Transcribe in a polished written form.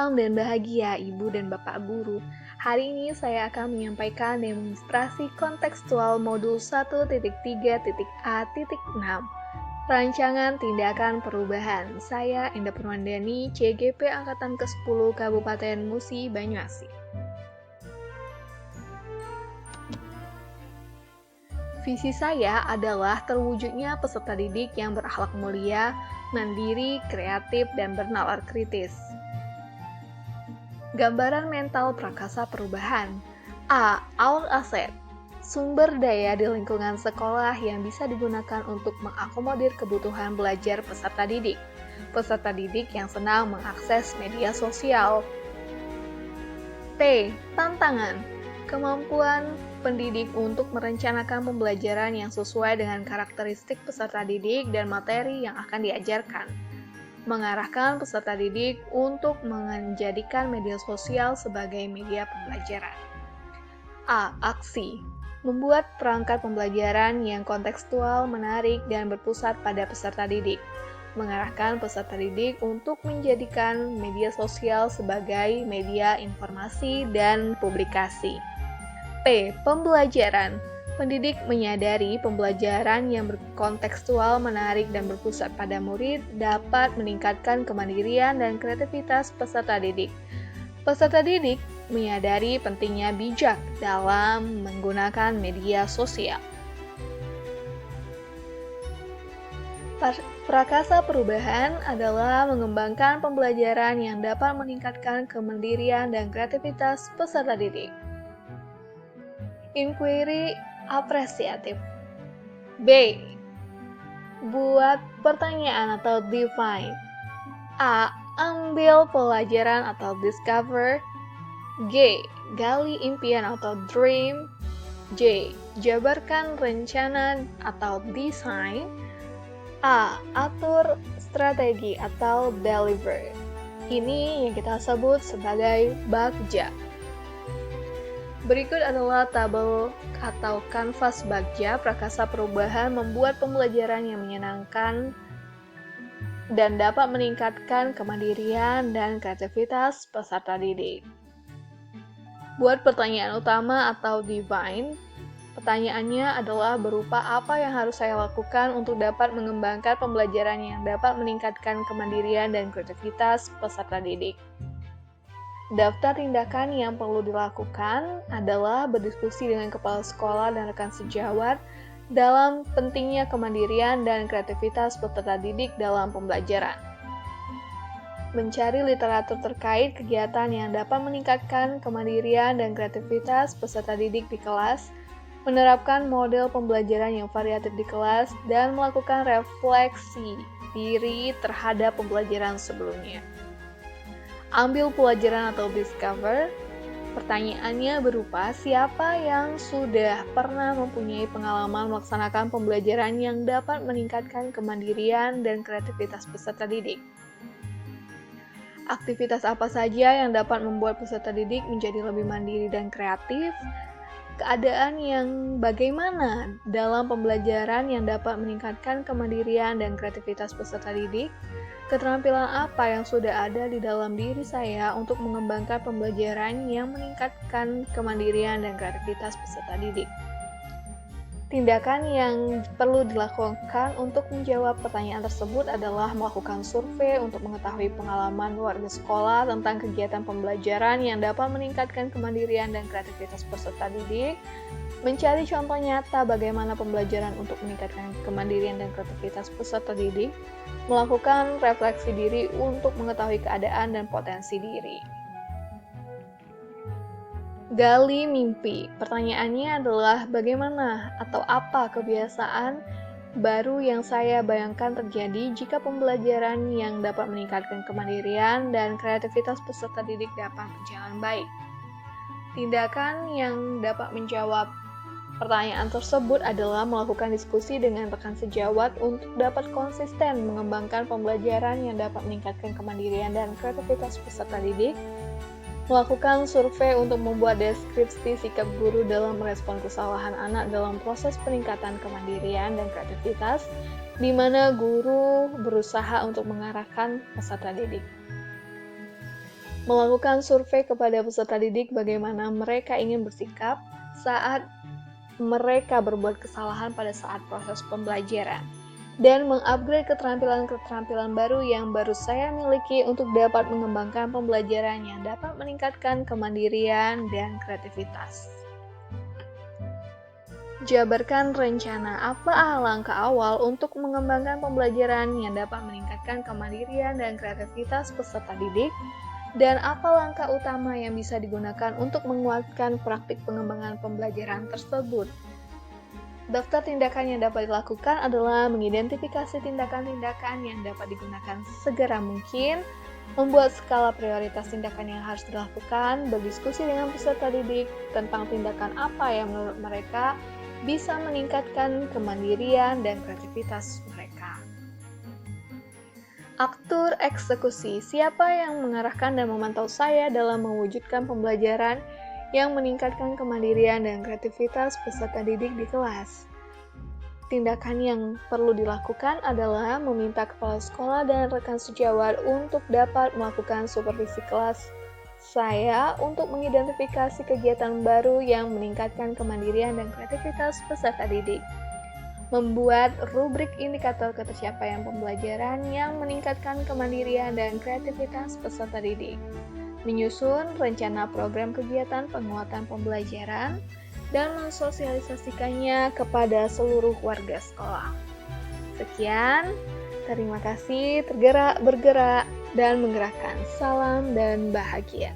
Salam dan bahagia Ibu dan Bapak Guru. Hari ini saya akan menyampaikan demonstrasi kontekstual modul 1.3.A.6. Rancangan Tindakan Perubahan. Saya Indah Purwandani, CGP Angkatan ke-10 Kabupaten Musi, Banyuasin. Visi saya adalah terwujudnya peserta didik yang berakhlak mulia, mandiri, kreatif, dan bernalar kritis. Gambaran mental prakasa perubahan. A. Our asset. Sumber daya di lingkungan sekolah yang bisa digunakan untuk mengakomodir kebutuhan belajar peserta didik. Peserta didik yang senang mengakses media sosial. T. Tantangan. Kemampuan pendidik untuk merencanakan pembelajaran yang sesuai dengan karakteristik peserta didik dan materi yang akan diajarkan. Mengarahkan peserta didik untuk menjadikan media sosial sebagai media pembelajaran. A. Aksi. Membuat perangkat pembelajaran yang kontekstual, menarik, dan berpusat pada peserta didik. Mengarahkan peserta didik untuk menjadikan media sosial sebagai media informasi dan publikasi. P. Pembelajaran. Pendidik menyadari pembelajaran yang berkontekstual, menarik, dan berpusat pada murid dapat meningkatkan kemandirian dan kreativitas peserta didik. Peserta didik menyadari pentingnya bijak dalam menggunakan media sosial. Prakasa perubahan adalah mengembangkan pembelajaran yang dapat meningkatkan kemandirian dan kreativitas peserta didik. Inquiry apresiatif. B. Buat pertanyaan atau define. A. Ambil pelajaran atau discover. G. Gali impian atau dream. J. Jabarkan rencana atau design. A. Atur strategi atau deliver. Ini yang kita sebut sebagai bagja. Berikut adalah tabel atau kanvas bagja prakasa perubahan membuat pembelajaran yang menyenangkan dan dapat meningkatkan kemandirian dan kreativitas peserta didik. Buat pertanyaan utama atau divine, pertanyaannya adalah berupa apa yang harus saya lakukan untuk dapat mengembangkan pembelajaran yang dapat meningkatkan kemandirian dan kreativitas peserta didik. Daftar tindakan yang perlu dilakukan adalah berdiskusi dengan kepala sekolah dan rekan sejawat dalam pentingnya kemandirian dan kreativitas peserta didik dalam pembelajaran. Mencari literatur terkait kegiatan yang dapat meningkatkan kemandirian dan kreativitas peserta didik di kelas, menerapkan model pembelajaran yang variatif di kelas, dan melakukan refleksi diri terhadap pembelajaran sebelumnya. Ambil pelajaran atau discover. Pertanyaannya berupa siapa yang sudah pernah mempunyai pengalaman melaksanakan pembelajaran yang dapat meningkatkan kemandirian dan kreativitas peserta didik. Aktivitas apa saja yang dapat membuat peserta didik menjadi lebih mandiri dan kreatif? Keadaan yang bagaimana dalam pembelajaran yang dapat meningkatkan kemandirian dan kreativitas peserta didik? Keterampilan apa yang sudah ada di dalam diri saya untuk mengembangkan pembelajaran yang meningkatkan kemandirian dan kreativitas peserta didik? Tindakan yang perlu dilakukan untuk menjawab pertanyaan tersebut adalah melakukan survei untuk mengetahui pengalaman warga sekolah tentang kegiatan pembelajaran yang dapat meningkatkan kemandirian dan kreativitas peserta didik, mencari contoh nyata bagaimana pembelajaran untuk meningkatkan kemandirian dan kreativitas peserta didik, melakukan refleksi diri untuk mengetahui keadaan dan potensi diri. Gali mimpi. Pertanyaannya adalah bagaimana atau apa kebiasaan baru yang saya bayangkan terjadi jika pembelajaran yang dapat meningkatkan kemandirian dan kreativitas peserta didik dapat berjalan baik. Tindakan yang dapat menjawab pertanyaan tersebut adalah melakukan diskusi dengan rekan sejawat untuk dapat konsisten mengembangkan pembelajaran yang dapat meningkatkan kemandirian dan kreativitas peserta didik, melakukan survei untuk membuat deskripsi sikap guru dalam merespon kesalahan anak dalam proses peningkatan kemandirian dan kreativitas, di mana guru berusaha untuk mengarahkan peserta didik. Melakukan survei kepada peserta didik bagaimana mereka ingin bersikap saat mereka berbuat kesalahan pada saat proses pembelajaran, dan mengupgrade keterampilan-keterampilan baru yang baru saya miliki untuk dapat mengembangkan pembelajaran yang dapat meningkatkan kemandirian dan kreativitas. Jabarkan rencana apa langkah awal untuk mengembangkan pembelajaran yang dapat meningkatkan kemandirian dan kreativitas peserta didik, dan apa langkah utama yang bisa digunakan untuk menguatkan praktik pengembangan pembelajaran tersebut. Daftar tindakan yang dapat dilakukan adalah mengidentifikasi tindakan-tindakan yang dapat digunakan segera mungkin, membuat skala prioritas tindakan yang harus dilakukan, berdiskusi dengan peserta didik tentang tindakan apa yang menurut mereka bisa meningkatkan kemandirian dan kreativitas mereka. Aktur eksekusi, siapa yang mengarahkan dan memantau saya dalam mewujudkan pembelajaran yang meningkatkan kemandirian dan kreativitas peserta didik di kelas. Tindakan yang perlu dilakukan adalah meminta kepala sekolah dan rekan sejawat untuk dapat melakukan supervisi kelas saya untuk mengidentifikasi kegiatan baru yang meningkatkan kemandirian dan kreativitas peserta didik. Membuat rubrik indikator ketercapaian pembelajaran yang meningkatkan kemandirian dan kreativitas peserta didik. Menyusun rencana program kegiatan penguatan pembelajaran dan mensosialisasikannya kepada seluruh warga sekolah. Sekian, terima kasih, tergerak, bergerak, dan menggerakkan. Salam dan bahagia.